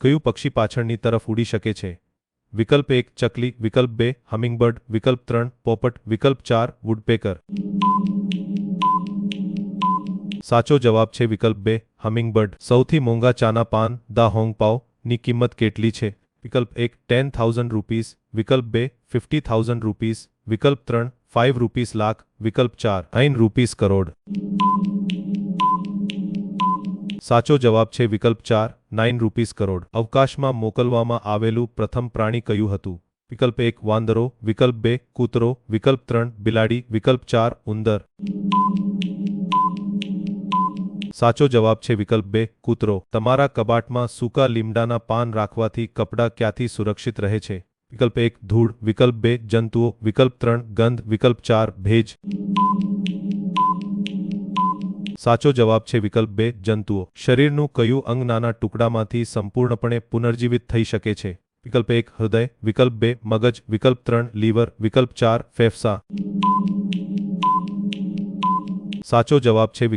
કયું પક્ષી પાછળની તરફ ઉડી શકે છે? વિકલ્પ 1 ચકલી, વિકલ્પ 2 હમિંગબર્ડ, વિકલ્પ 3 પોપટ, વિકલ્પ 4 વુડપેકર। સાચો જવાબ છે વિકલ્પ 2 હમિંગબર્ડ। સૌથી મોંઘા ચાના પાન દા હોંગ પાવ ની કિંમત કેટલી છે? વિકલ્પ 1 10,000 રૂપીસ, વિકલ્પ 2 50,000 રૂપીસ, વિકલ્પ 3 5 રૂપીસ લાખ, વિકલ્પ 4 9 રૂપીસ કરોડ। સાચો જવાબ છે વિકલ્પ 4 9 રૂપીસ કરોડ। અવકાશમાં મોકલવામાં આવેલું પ્રથમ પ્રાણી કયું હતું? વિકલ્પ 1 વાંદરો, વિકલ્પ 2 કૂતરો, વિકલ્પ 3 બિલાડી, વિકલ્પ 4 ઉંદર। સાચો જવાબ છે વિકલ્પ 2 કૂતરો। તમારા કબાટમાં સૂકા લીમડાના પાન રાખવાથી કપડાં ક્યાંથી સુરક્ષિત રહે છે? વિકલ્પ 1 ધૂળ, વિકલ્પ 2 જંતુઓ, વિકલ્પ 3 ગંધ, વિકલ્પ 4 ભેજ। સાચો જવાબ છે વિકલ્પ 2 જંતુઓ। શરીરનું કયું અંગ નાના ટુકડામાંથી સંપૂર્ણપણે પુનર્જીવિત થઈ શકે છે? વિકલ્પ 1 હૃદય, વિકલ્પ 2 મગજ, વિકલ્પ 3 લીવર, વિકલ્પ 4 ફેફસા। સાચો જવાબ છે